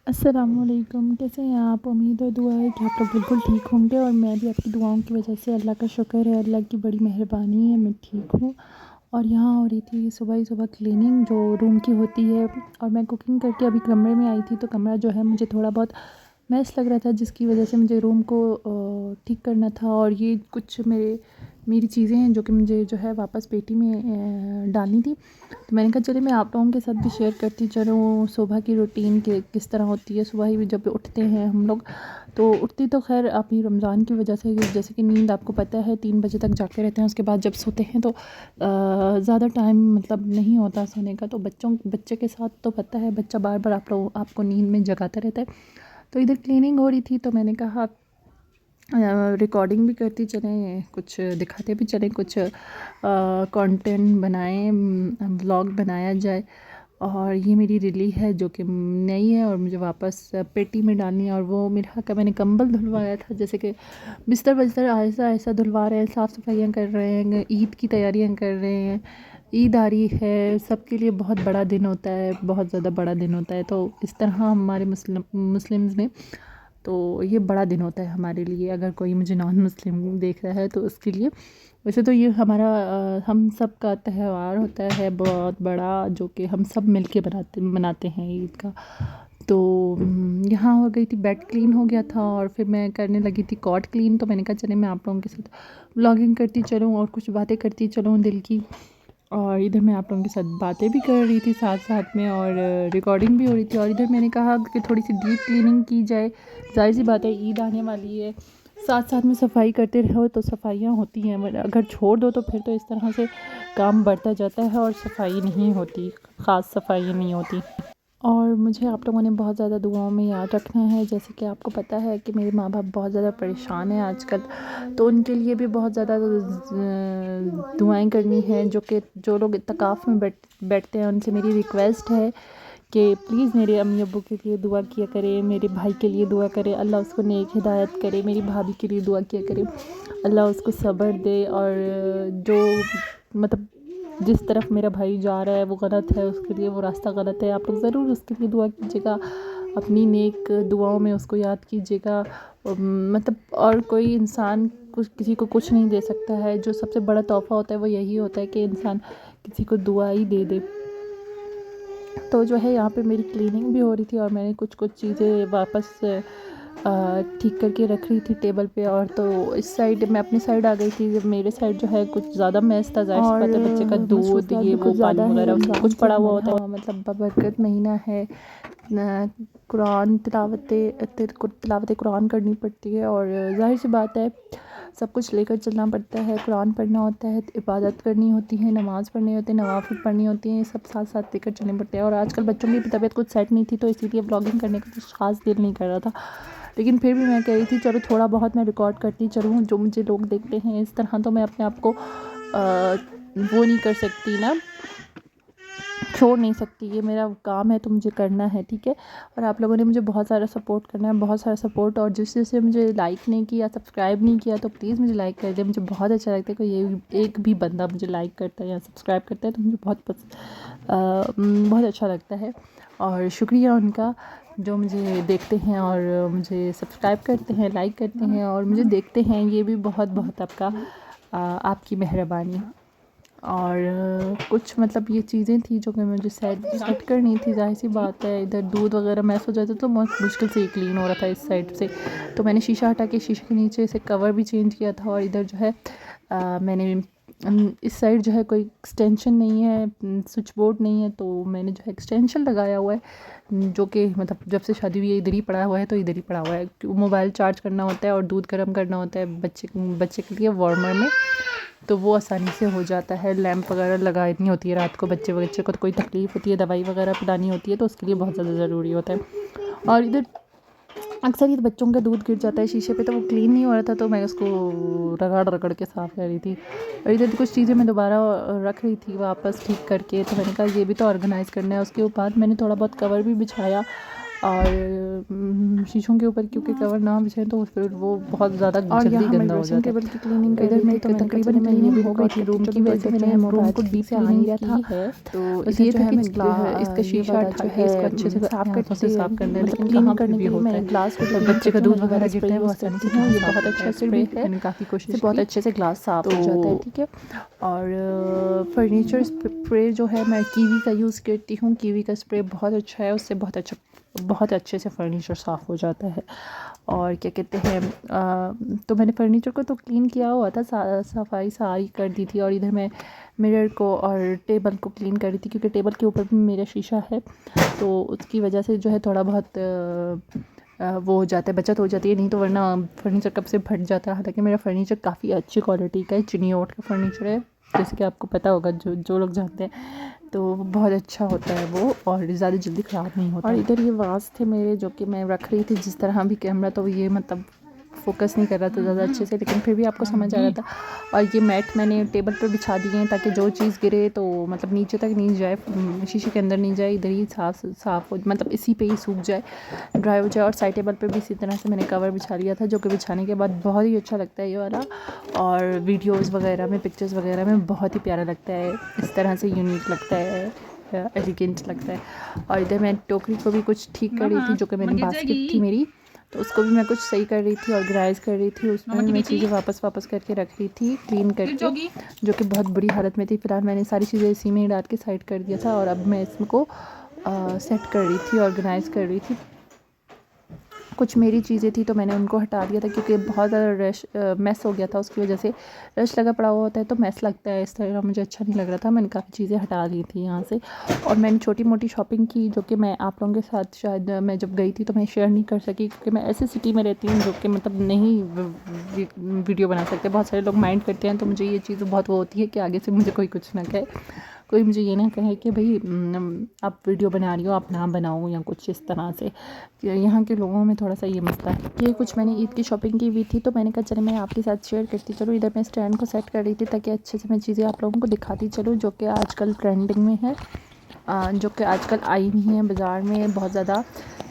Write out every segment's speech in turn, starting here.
अस्सलामुअलैकुम, कैसे हैं आप? उम्मीद और दुआ है कि आप लोग बिल्कुल ठीक होंगे और मैं भी आपकी दुआओं की वजह से अल्लाह का शुक्र है, अल्लाह की बड़ी मेहरबानी है, मैं ठीक हूँ। और यहाँ हो रही थी सुबह ही सुबह क्लीनिंग जो रूम की होती है, और मैं कुकिंग करके अभी कमरे में आई थी, तो कमरा जो है मुझे थोड़ा बहुत मैस लग रहा था, जिसकी वजह से मुझे रूम को ठीक करना था। और ये कुछ मेरी चीज़ें हैं जो कि मुझे जो है वापस पेटी में डालनी थी। तो मैंने कहा चलिए मैं आप लोगों के साथ भी शेयर करती चलूँ सुबह की रूटीन के किस तरह होती है। सुबह ही जब उठते हैं हम लोग, तो उठती तो खैर अभी रमज़ान की वजह से, जैसे कि नींद आपको पता है 3 बजे तक जागते रहते हैं, उसके बाद जब सोते हैं तो ज़्यादा टाइम मतलब नहीं होता सोने का। तो बच्चे के साथ तो पता है बच्चा बार बार आपको नींद में जगाता रहता है। तो इधर क्लीनिंग हो रही थी, तो मैंने कहा रिकॉर्डिंग भी करती चलें, कुछ दिखाते भी चलें, कुछ कंटेंट बनाएं, व्लॉग बनाया जाए। और ये मेरी रिली है जो कि नई है और मुझे वापस पेटी में डालनी है। और वो मेरा का मैंने कंबल धुलवाया था, जैसे कि बिस्तर बिस्तर ऐसा ऐसा धुलवा रहे हैं, साफ़ सफाइयाँ कर रहे हैं, ईद की तैयारियाँ कर रहे हैं। ईद आ रही है, सबके लिए बहुत बड़ा दिन होता है, बहुत ज़्यादा बड़ा दिन होता है। तो इस तरह हमारे मुस्लिम्स में तो ये बड़ा दिन होता है हमारे लिए। अगर कोई मुझे नॉन मुस्लिम देख रहा है तो उसके लिए, वैसे तो ये हमारा हम सब का त्यौहार होता है बहुत बड़ा, जो कि हम सब मिलके मनाते हैं ईद का। तो यहाँ हो गई थी, बेड क्लीन हो गया था और फिर मैं करने लगी थी कॉट क्लीन। तो मैंने कहा चले मैं आप लोगों के साथ व्लॉगिंग करती चलूँ और कुछ बातें करती चलूँ दिल की। और इधर मैं आप लोगों के साथ बातें भी कर रही थी साथ साथ में, और रिकॉर्डिंग भी हो रही थी। और इधर मैंने कहा कि थोड़ी सी डीप क्लीनिंग की जाए, ज़ाहिर सी बात है ईद आने वाली है, साथ साथ में सफाई करते रहो तो सफाइयाँ होती हैं, अगर छोड़ दो तो फिर तो इस तरह से काम बढ़ता जाता है और सफाई नहीं होती, ख़ास सफाई नहीं होती। और मुझे आप लोगों ने बहुत ज़्यादा दुआओं में याद रखना है। जैसे कि आपको पता है कि मेरे माँ बाप बहुत ज़्यादा परेशान हैं आजकल, तो उनके लिए भी बहुत ज़्यादा दुआएं करनी है। जो लोग इत्तेकाफ़ में बैठते हैं, उनसे मेरी रिक्वेस्ट है कि प्लीज़ मेरे अम्मी अब्बू के लिए दुआ किया करें, मेरे भाई के लिए दुआ करें, अल्लाह उसको नेक हिदायत करे, मेरी भाभी के लिए दुआ किया करें, अल्लाह उसको सब्र दे। और जो मतलब जिस तरफ मेरा भाई जा रहा है वो गलत है, उसके लिए वो रास्ता गलत है, आप लोग ज़रूर उसके लिए दुआ कीजिएगा, अपनी नेक दुआओं में उसको याद कीजिएगा। मतलब और कोई इंसान कुछ किसी को कुछ नहीं दे सकता है, जो सबसे बड़ा तोहफ़ा होता है वो यही होता है कि इंसान किसी को दुआ ही दे दे। तो जो है यहाँ पे मेरी क्लीनिंग भी हो रही थी और मैंने कुछ कुछ चीज़ें वापस ठीक करके रख रही थी टेबल पे। और तो इस साइड मैं अपनी साइड आ गई थी, जब मेरे साइड जो है कुछ ज़्यादा मैस था, ज़ाहिर सी बात है बच्चे का दूध ये वो पानी वगैरह सब कुछ पड़ा हुआ होता है। मतलब बबरकत महीना है, कुरान तिलावत कुरान करनी पड़ती है, और ज़ाहिर सी बात है सब कुछ लेकर चलना पड़ता है, कुरान पढ़ना होता है, इबादत करनी होती है, नमाज़ पढ़नी होती है, नवाफ़िल पढ़नी होती हैं, ये सब साथ साथ लेकर चलने पड़ते हैं। और आजकल बच्चों की तबीयत कुछ सेट नहीं थी, तो इसीलिए व्लॉगिंग करने का कुछ ख़ास दिल नहीं कर रहा था। लेकिन फिर भी मैं कह रही थी चलो थोड़ा बहुत मैं रिकॉर्ड करती चलूँ, जो मुझे लोग देखते हैं इस तरह तो मैं अपने आप को वो नहीं कर सकती ना, छोड़ नहीं सकती, ये मेरा काम है तो मुझे करना है, ठीक है। और आप लोगों ने मुझे बहुत सारा सपोर्ट करना है, बहुत सारा सपोर्ट। और जिससे मुझे लाइक नहीं किया, सब्सक्राइब नहीं किया, तो प्लीज़ मुझे लाइक कर दे। मुझे बहुत अच्छा लगता है कि ये एक भी बंदा मुझे लाइक करता है या सब्सक्राइब करता है, तो मुझे बहुत अच्छा लगता है। और शुक्रिया उनका जो मुझे देखते हैं और मुझे सब्सक्राइब करते हैं, लाइक करते हैं और मुझे देखते हैं, ये भी बहुत बहुत आपकी मेहरबानी। और कुछ मतलब ये चीज़ें थी जो कि मुझे सेट करनी थी, ज़ाहिर सी बात है इधर दूध वगैरह मैस हो जाता तो बहुत मुश्किल से ही क्लीन हो रहा था इस साइड से। तो मैंने शीशा हटा के शीशे के नीचे से कवर भी चेंज किया था। और इधर जो है मैंने इस साइड जो है कोई एक्सटेंशन नहीं है, स्विच बोर्ड नहीं है, तो मैंने जो है एक्सटेंशन लगाया हुआ है, जो कि मतलब जब से शादी हुई है इधर ही पड़ा हुआ है, तो इधर ही पड़ा हुआ है। मोबाइल चार्ज करना होता है और दूध गर्म करना होता है बच्चे के लिए वार्मर में, तो वो आसानी से हो जाता है। लैंप वगैरह लगानी होती है रात को, बच्चे को तो कोई तकलीफ़ होती है, दवाई वगैरह पिलानी होती है, तो उसके लिए बहुत ज़्यादा ज़रूरी होता है। और इधर अक्सर ये बच्चों का दूध गिर जाता है शीशे पे, तो वो क्लीन नहीं हो रहा था, तो मैं उसको रगड़ रगड़ के साफ़ कर रही थी। और इधर कुछ चीज़ें मैं दोबारा रख रही थी वापस ठीक करके, तो मैंने कहा ये भी तो ऑर्गेनाइज़ करना है। उसके बाद मैंने थोड़ा बहुत कवर भी बिछाया और शीशों के ऊपर क्योंकि कवर ना बिछाएं तो फिर वो बहुत ज़्यादा जल्दी गंदा हो जाता है। टेबल की क्लीनिंग कर इधर रही मैं थी तो मैंने तकरीबन कहा क्लीनिंग ये हो गई थी रूम की, वैसे मैंने रूम को डीप से आ क्लीनिंग नहीं रहा था। की है। तो बस ये ये जो था है कि मैं इसका शीशा हटा के इसको अच्छे से साफ हाथों से साफ करना है, लेकिन क्लीन कहाँ करने पे भी के लिए होता मैं है ग्लास को और बच्चे का दूध वगैरह गिरता है वो आसानी से हूँ। ये साफ बहुत होता है। अच्छा फिर स्प्रे भी है, मैंने काफ़ी इससे कोशिश बहुत की अच्छे से ग्लास साफ हो जाता है। ठीक है। और फर्नीचर स्प्रे जो है मैं कीवी का यूज़ करती हूँ। कीवी का स्प्रे बहुत अच्छा है, उससे बहुत अच्छे से फर्नीचर साफ़ हो जाता है। और क्या कहते हैं तो मैंने फर्नीचर को तो क्लीन किया हुआ था, सफाई सारी कर दी थी। और इधर मैं मिरर को और टेबल को क्लीन कर रही थी क्योंकि टेबल के ऊपर भी मेरा शीशा है, तो उसकी वजह से जो है थोड़ा बहुत वो हो जाता है, बचत हो जाती है, नहीं तो वरना फर्नीचर कब से फट जाता है। हालांकि मेरा फर्नीचर काफ़ी अच्छी क्वालिटी का है, चिनियोट का फर्नीचर है, जैसे कि आपको पता होगा, जो लोग जानते हैं, तो बहुत अच्छा होता है वो और ज़्यादा जल्दी ख़राब नहीं होता। और इधर ये वास थे मेरे जो कि मैं रख रही थी, जिस तरह भी कैमरा तो ये मतलब फोकस नहीं कर रहा था ज़्यादा अच्छे से, लेकिन फिर भी आपको समझ आ रहा था। और ये मैट मैंने टेबल पर बिछा दिए हैं ताकि जो चीज़ गिरे तो मतलब नीचे तक नहीं जाए, शीशे के अंदर नहीं जाए, इधर ही साफ हो, मतलब इसी पे ही सूख जाए, ड्राई हो जाए। और साइड टेबल पे भी इसी तरह से मैंने कवर बिछा लिया था, जो कि बिछाने के बाद बहुत ही अच्छा लगता है ये वाला। और वीडियोज़ वगैरह में, पिक्चर्स वगैरह में बहुत ही प्यारा लगता है, इस तरह से यूनिक लगता है, एलिगेंट लगता है। और इधर मैं टोकरी को भी कुछ ठीक कर रही थी, जो कि मैंने बास्केट थी मेरी, तो उसको भी मैं कुछ सही कर रही थी, ऑर्गेनाइज़ कर रही थी, उसमें मैं चीज़ें वापस करके रख रही थी, क्लीन करके, जो कि बहुत बुरी हालत में थी। फिलहाल मैंने सारी चीज़ें इसी में डाल के साइड कर दिया था और अब मैं इसको सेट कर रही थी, ऑर्गेनाइज़ कर रही थी। कुछ मेरी चीज़ें थी तो मैंने उनको हटा दिया था क्योंकि बहुत ज़्यादा मैस हो गया था, उसकी वजह से रश लगा पड़ा हुआ होता है तो मैस लगता है, इस तरह मुझे अच्छा नहीं लग रहा था। मैंने काफ़ी चीज़ें हटा दी थी यहाँ से। और मैंने छोटी मोटी शॉपिंग की, जो कि मैं आप लोगों के साथ शायद मैं जब गई थी तो मैं शेयर नहीं कर सकी, क्योंकि मैं ऐसी सिटी में रहती हूँ जो कि मतलब नहीं वीडियो बना सकते। बहुत सारे लोग माइंड करते हैं, तो मुझे ये चीज़ बहुत वो होती है कि आगे से मुझे कोई कुछ ना कहे, कोई मुझे ये ना कहे कि भाई आप वीडियो बना रही हो, आप ना बनाओ, या कुछ इस तरह से। यहाँ के लोगों में थोड़ा सा ये मसला है। ये कुछ मैंने ईद की शॉपिंग की हुई थी, तो मैंने कहा चले मैं आपके साथ शेयर करती चलूँ। इधर मैं स्टैंड को सेट कर रही थी ताकि अच्छे से मैं चीज़ें आप लोगों को दिखाती चलूँ, जो कि आजकल ट्रेंडिंग में है, जो कि आजकल आई नहीं है बाज़ार में, बहुत ज़्यादा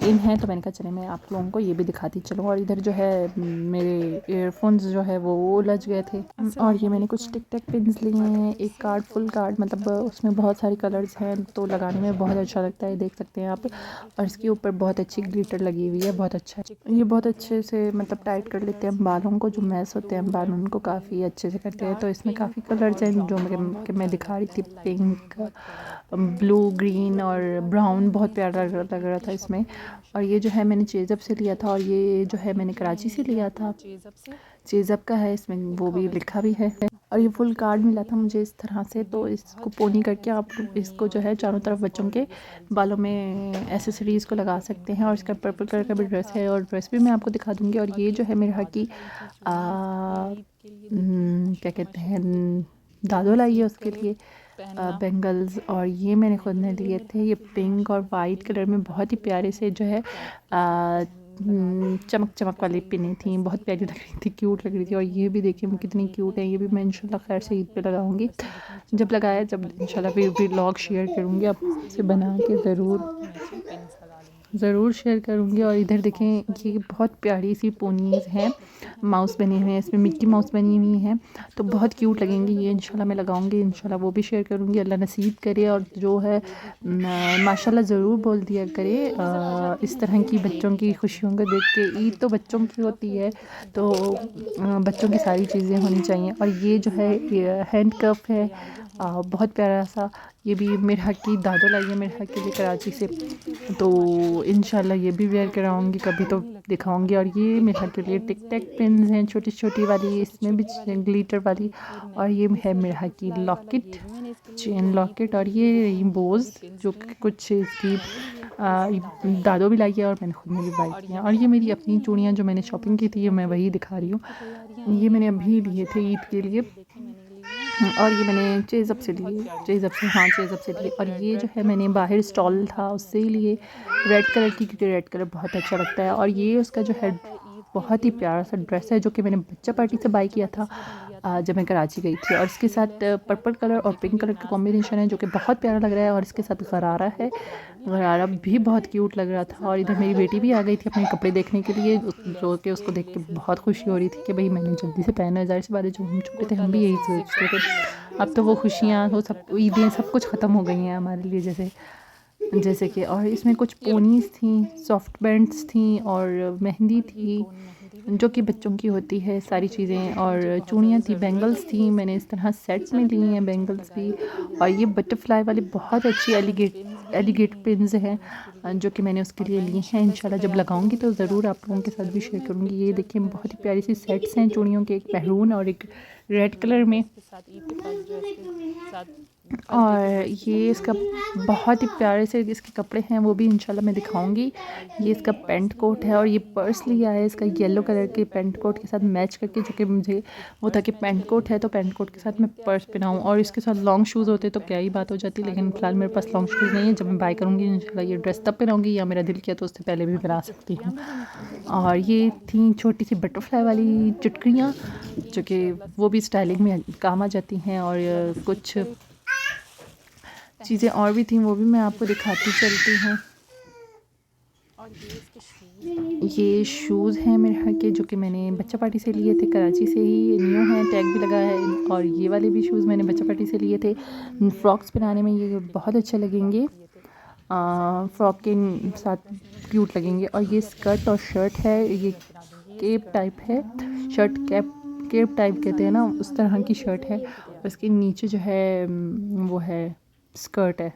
इन है। तो मैंने कहा चले मैं आप लोगों को ये भी दिखाती चलूँ। और इधर जो है मेरे ईयरफोन्स जो है वो उलझ गए थे, और ये मैंने कुछ टिक टैक पिन्स लिए हैं, एक कार्ड, फुल कार्ड, मतलब उसमें बहुत सारे कलर्स हैं, तो लगाने में बहुत अच्छा लगता है, देख सकते हैं आप। और इसके ऊपर बहुत अच्छी ग्लिटर लगी हुई है, बहुत अच्छा है। ये बहुत अच्छे से मतलब टाइट कर लेते हैं हम बालों को, जो मैस होते हैं बाल उनको काफ़ी अच्छे से करते हैं। तो इसमें काफ़ी कलर्स हैं जो मैं दिखा रही थी, पिंक, ब्लू, ग्रीन और ब्राउन, बहुत प्यारा लग रहा था इसमें। और ये जो है मैंने चेज़अप से लिया था, और ये जो है मैंने कराची से लिया था, चेज़अप का है, इसमें वो भी लिखा भी है। और ये फुल कार्ड मिला था मुझे इस तरह से, तो इसको पोनी करके आप इसको जो है चारों तरफ बच्चों के बालों में एसेसरीज़ को लगा सकते हैं। और इसका पर्पल कलर का भी ड्रेस है, और ड्रेस भी मैं आपको दिखा दूँगी। और ये जो है मेरे यहाँ की क्या कहते हैं, दादो लाई है उसके लिए बेंगल्स, और ये मैंने खुद ने लिए थे। ये पिंक और वाइट कलर में बहुत ही प्यारे से जो है चमक वाली पिनें थी, बहुत प्यारी लग रही थी, क्यूट लग रही थी। और ये भी देखिए कितनी क्यूट है, ये भी मैं इंशाल्लाह खैर से ईद पे लगाऊंगी, जब लगाया जब इंशाल्लाह फिर व्लॉग शेयर करूँगी, आपसे बना के ज़रूर शेयर करूँगी। और इधर देखें ये बहुत प्यारी सी पोनीज़ हैं, माउस बने हुए हैं, इसमें मिक्की माउस बनी हुई हैं, तो बहुत क्यूट लगेंगी ये, इंशाल्लाह मैं लगाऊंगी, इंशाल्लाह वो भी शेयर करूँगी, अल्लाह नसीब करे। और जो है माशाल्लाह ज़रूर बोल दिया करे, इस तरह की बच्चों की खुशियों को देख के। ईद तो बच्चों की होती है, तो बच्चों की सारी चीज़ें होनी चाहिए। और ये जो है ये हैंड कफ है, बहुत प्यारा सा, ये भी मेरे हक की दादो लाई है मेरे हक के लिए कराची से, तो इंशाल्लाह ये भी वेयर कराऊंगी, कभी तो दिखाऊंगी। और ये मेरे हक के लिए टिक टैक पिन्स हैं, छोटी छोटी वाली, इसमें भी ग्लिटर वाली। और ये है मेरे हक की लॉकेट, चेन लॉकेट। और ये बोज, जो कि कुछ इसकी दादो भी लाई है और मैंने खुद में भी बाई की है। और ये मेरी अपनी चूड़ियाँ जो मैंने शॉपिंग की थी, ये मैं वही दिखा रही हूँ, ये मैंने अभी लिए थे ईद के लिए। और ये मैंने चेज़अप से लिए, चेज़अप से लिए। और ये जो है मैंने बाहर स्टॉल था उससे ही लिए, रेड कलर की, क्योंकि रेड कलर बहुत अच्छा लगता है। और ये उसका जो है बहुत ही प्यारा सा ड्रेस है, जो कि मैंने बच्चा पार्टी से बाई किया था, जब मैं कराची गई थी। और इसके साथ पर्पल कलर और पिंक कलर का कॉम्बिनेशन है जो कि बहुत प्यारा लग रहा है। और इसके साथ गरारा है, गरारा भी बहुत क्यूट लग रहा था। और इधर मेरी बेटी भी आ गई थी अपने कपड़े देखने के लिए, जो कि उसको देख के बहुत खुशी हो रही थी कि भाई मैंने जल्दी से पहना है। ज़ाहिर सी बात है, जब हम छोटे थे हम भी यही सोचते थे। अब तो वो खुशियाँ, वो सब ईदें सब कुछ ख़त्म हो गई हैं हमारे लिए, जैसे कि। और इसमें कुछ पोनीज़ थी, सॉफ्ट बैंड्स थी और मेहंदी थी जो कि बच्चों की होती है सारी चीज़ें। और चूड़ियाँ थी, बैंगल्स थी, मैंने इस तरह सेट में ली हैं बैंगल्स भी। और ये बटरफ्लाई वाली बहुत अच्छी एलिगेट पिन्स हैं जो कि मैंने उसके लिए ली हैं। इंशाल्लाह जब लगाऊंगी तो ज़रूर आप लोगों के साथ भी शेयर करूँगी। ये देखिए बहुत ही प्यारी सी सेट्स हैं चूड़ियों के, एक मैरून और एक रेड कलर में। और ये इसका बहुत ही प्यारे से इसके कपड़े हैं, वो भी इंशाल्लाह मैं दिखाऊंगी। ये इसका पेंट कोट है और ये पर्स लिया है इसका येलो कलर के पेंट कोट के साथ मैच करके, जो कि मुझे वो था कि पेंट कोट है तो पेंट कोट के साथ मैं पर्स पहनाऊँ। और इसके साथ लॉन्ग शूज़ होते तो क्या ही बात हो जाती, लेकिन फ़िलहाल मेरे पास लॉन्ग शूज़ नहीं है। जब मैं बाय करूँगी इंशाल्लाह ये ड्रेस तब पहनाऊँगी, या मेरा दिल किया तो उससे पहले भी पहना सकती हूँ। और ये थी छोटी सी बटरफ्लाई वाली चुटकियाँ जो कि वो भी स्टाइलिंग में काम आ जाती हैं। और कुछ चीज़ें और भी थी, वो भी मैं आपको दिखाती चलती हूँ। ये शूज़ हैं मेरे यहाँ के, जो कि मैंने बच्चा पार्टी से लिए थे, कराची से ही न्यू हैं, टैग भी लगा है। और ये वाले भी शूज़ मैंने बच्चा पार्टी से लिए थे। फ्रॉक्स बनाने में ये बहुत अच्छे लगेंगे, फ्रॉक के साथ क्यूट लगेंगे। और ये स्कर्ट और शर्ट है, ये केप टाइप है, शर्ट केप टाइप कहते हैं ना, उस तरह की शर्ट है। और इसके नीचे जो है वो है स्कर्ट है।